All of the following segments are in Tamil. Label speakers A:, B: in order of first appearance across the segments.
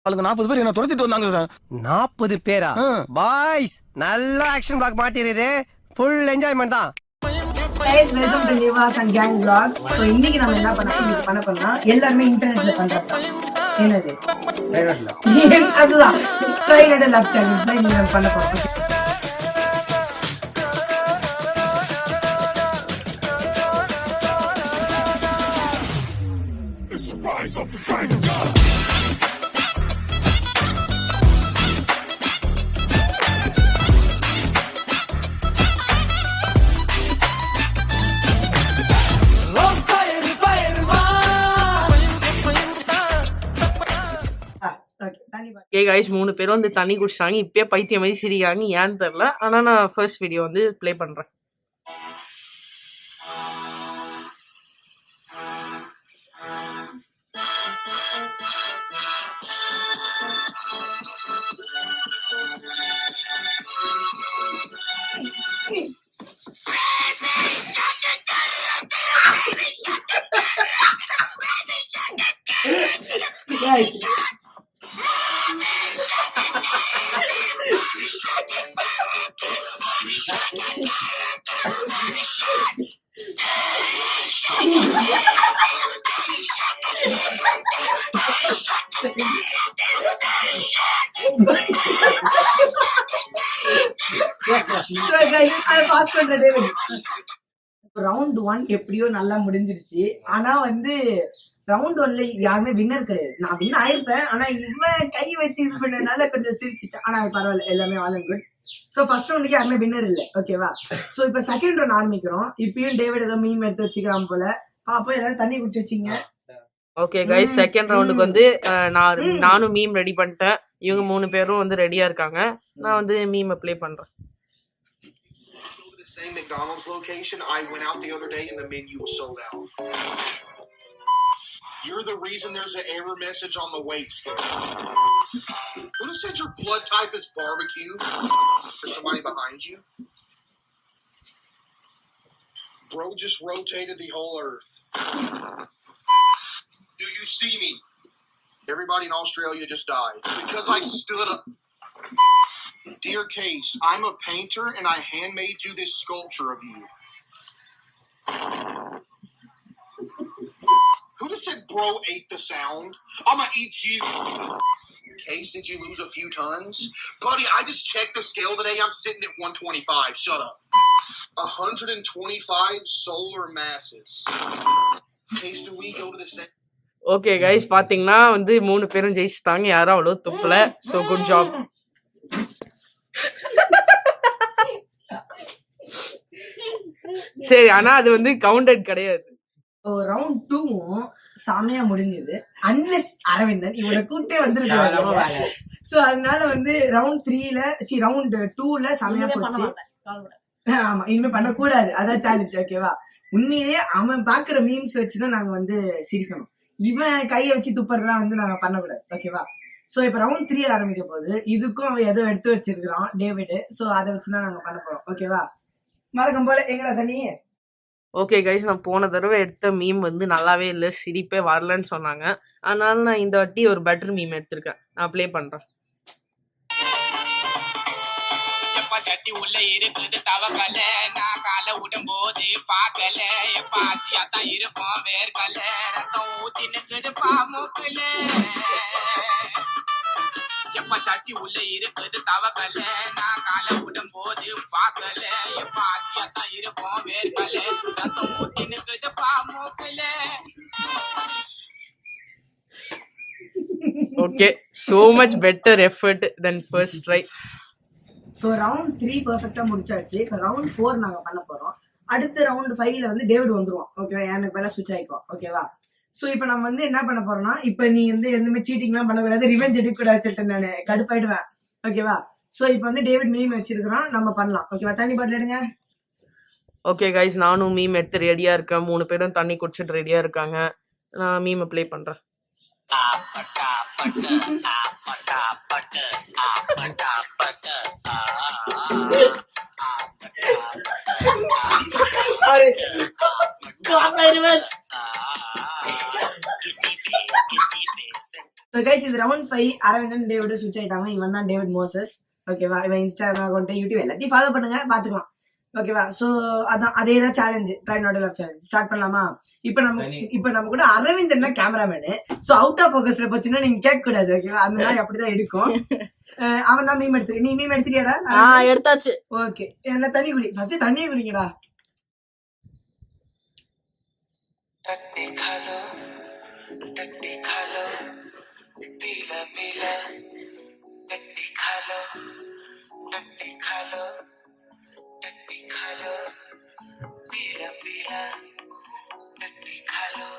A: அதுக்கு 40 பேர் என்ன துரத்திட்டு வந்தாங்க சார்.
B: 40 பேரா? பாய்ஸ் நல்ல ஆக்ஷன் பிளாக் மாட்டிருது. ஃபுல் என்ஜாய்மெண்ட் தான்.
C: Guys, welcome to Nivas and Gang Vlogs. So இன்னைக்கு நம்ம என்ன பண்ண போறோம்னா எல்லாரும் இன்டர்நெட்ல பண்றோம். என்னது? அதுதான் ட்ரைனட் லவ் சேலஞ்ச் தான் நீங்க பண்ண போறோம்.
D: ஏ கைஸ் 3 பேரும் வந்து தண்ணி குடிச்சிட்டாங்க. இப்பயே பைத்தியம் மாதிரி சிரிக்கிறாங்க, ஏன்னு தெரியல. ஆனா நான் ஃபர்ஸ்ட் வீடியோ வந்து ப்ளே பண்றேன்.
C: ரவுண்ட் 1 எப்படியோ நல்லா முடிஞ்சிருச்சு. ஆனா வந்து ரவுண்ட் 1ல யாருமே வின்னர் கிடையாது. நான் வின் ஆயிருப்பேன், ஆனா இவன் கை வச்சு இது பண்ணதுனால கொஞ்சம் சிரிச்சுட்டேன். ஆனா பரவாயில்ல, எல்லாமே all and good. So first ரவுண்டுக்கு யாருமே வின்னர் இல்ல, ஓகேவா? சோ இப்ப செகண்ட் ரவுண்ட் ஆரம்பிக்கிறோம். இப்பயும் டேவிட் ஏதோ மீம் எடுத்து வச்சுக்கலாம் போல. பாப்போம், எல்லாரும் தண்ணி குடிச்சு வச்சிங்க.
D: ஓகே கைஸ், செகண்ட் ரவுண்டுக்கு வந்து நானும் மீம் ரெடி பண்ணிட்டேன். இவங்க 3 பேரும் வந்து ரெடியா இருக்காங்க. நான் வந்து மீம் ப்ளே பண்றேன்.
E: Same McDonald's location. I went out the other day and the menu was sold out. You're the reason there's an error message on the weight scale. Who said your blood type is barbecue? For somebody behind you? Bro just rotated the whole earth. Do you see me? Everybody in Australia just died because I stood up. Dear Case, I'm a painter and I handmade you this sculpture of you. Who just said bro ate the sound? I'ma eat you. Case, did you lose a few tons? Buddy, I just checked the scale today. I'm sitting at 125. Shut up. 125 solar masses. Case, do we go to the same?
D: Okay guys, பாத்தீங்கன்னா வந்து 3 பேரும் ஜெயிச்சிட்டாங்க. யாரும் அவ்வளோ துப்பல. So good job. சரி, ஆனா அது வந்து கவுண்டட் கிடையாது.
C: ரவுண்ட் 2ம் சாமியா முடிஞ்சது. அன்லெஸ் அரவிந்தன் இவனை கூட்டே வந்துருக்காங்க. சோ அதனால வந்து ரவுண்ட் 2ல சாமியா போச்சு. ஆமா, இனிமே பண்ண கூடாது, அதான் சேலஞ்ச், ஓகேவா? உண்மையிலேயே அவன் பாக்குற மீம்ஸ் வச்சுதான் நாங்க வந்து சிரிக்கணும். இவன் கையை வச்சு துப்புறதுலாம் வந்து நாங்க பண்ணக்கூடாது, ஓகேவா? சோ இப்ப ரவுண்ட் 3 ஆரம்பிக்க போகுது. இதுக்கும் அவன் ஏதோ எடுத்து வச்சிருக்கான் டேவிட். சோ அதை வச்சுதான் நாங்க பண்ண போறோம், ஓகேவா? மறக்கம் போல எங்கடா தண்ணி.
D: ஓகே கைஸ், நான் போன தடவை எடுத்த மீம் வந்து நல்லாவே இல்லை, சிரிப்பே வரலன்னு சொன்னாங்க. அதனால நான் இந்த வாட்டி ஒரு பெட்டர் மீம் எடுத்திருக்கேன். நான் ப்ளே பண்றேன். சட்டி உள்ள இருக்குது தவக்கல, நான் காலை விடும்போது பாக்கல, எப்ப ஆசியாத்தான் இருப்போம் வேர்க்கல, ரத்தம் ஊத்தி நிச்சது பாமுக்கல. எப்ப சட்டி உள்ள இருக்குது தவக்கல, நான் காலை விடும்போது பாக்கல, எப்ப ஆசியாத்தான் இருப்போம் வேர்க்கல, ரத்தம் ஊத்தி நிச்சது பாமுக்கல. Okay, so much better effort than first try.
C: So round 3 பெர்ஃபெக்ட்டா முடிச்சாச்சு. இப்ப ரவுண்ட் 4 நாங்க பண்ண போறோம். அடுத்த ரவுண்ட் 5ல வந்து டேவிட் வந்துருவான், ஓகே? எனக்கு பேல ஸ்விட்ச் ஆயிக்கும், ஓகேவா? சோ இப்ப நம்ம வந்து என்ன பண்ண போறோம்னா, இப்ப நீ வந்து எதுவுமே சீட்டிங்லாம் பண்ணக்கூடாது, ரிவெஞ்ச் எடுக்க கூடாது சொல்லிட்டு நானு கடுப்பாயிடுவேன், ஓகேவா? சோ இப்ப வந்து டேவிட் மீம் வச்சிருக்கான், நம்ம பண்ணலாம், ஓகேவா? தண்ணி பாட்டில் எடுங்க.
D: ஓகே கைஸ், நானும் மீம் எடுத்து ரெடியா இருக்கேன். 3 பேரும் தண்ணி குடிச்சிட்டு ரெடியா இருக்காங்க. நான் மீமை ப்ளே பண்றேன்.
C: Sorry.
D: God, my revenge.
C: So guys, இந்த ரவுண்ட் 5 அரவிந்தன் டேவிட் சுவிட்ச் ஆயிட்டாங்க. இவன் தான் டேவிட் மோசஸ். ஓகேவா? இவன் இன்ஸ்டாகிராம் அக்கௌண்ட், யூடியூப் எல்லாத்தையும் ஃபாலோ பண்ணுங்க, பாத்துக்கலாம். ஓகேவா? சோ அதான் அதேதான் challenge, try not love challenge. Start பண்ணலாமா? இப்ப நம்ம கூட அரவிந்தன் தான் கேமராமேனு. சோ அவுட் ஆஃப் ஃபோக்கஸ்ல போச்சுன்னா நீங்க கேட்க கூடாது. ஓகேவா? அந்த மாதிரி அப்படிதான் எடுக்கும். அவன் தான் மீம் எடுத்து, நீ மீம் எடுத்துறியாடா?
F: எடுத்தாச்சு.
C: ஓகே, எல்லாம் தண்ணி குடி, ஃபர்ஸ்ட் தண்ணியே குடிங்கடா.
G: टट्टी खा लो पीला पीला टट्टी खा लो टट्टी खा लो पीला पीला टट्टी खा लो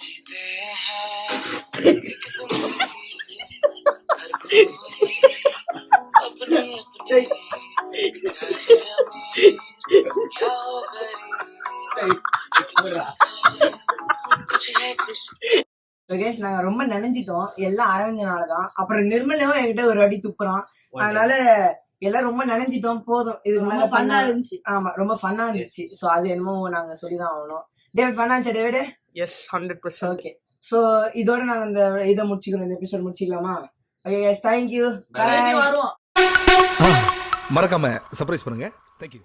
G: जीते हैं एक जिंदगी हर कोई अपनी अपनी चाहे अमीर क्या हो गरीब
C: நாங்க ரொம்ப நினைஞ்சிட்டோம், எல்லாம் அரவிந்தனாலதான். அப்புறம் நிர்மலும் என்கிட்ட ஒரு அடி துப்புறான். அதனால எல்லாம் ரொம்ப நினைஞ்சிட்டோம். போதும், இதுக்கு மேல
F: ஃபன்னா இருந்துச்சு.
C: ஆமா, ரொம்ப ஃபன்னா இருந்துச்சு. சோ அது என்னமோ நாங்க சொல்லிதான் ஆகணும். டேவிட் ஃபன்னா இருந்துச்சு டேவிட்?
A: எஸ் 100%.
C: ஓகே, சோ இதோட நாங்க இந்த இதை முடிச்சுக்கிறோம், இந்த எபிசோட் முடிச்சுக்கலாமா? Okay guys, thank you, bye.
F: வருவோம்.
H: மறக்காம சர்ப்ரைஸ் பண்ணுங்க. தேங்க்யூ.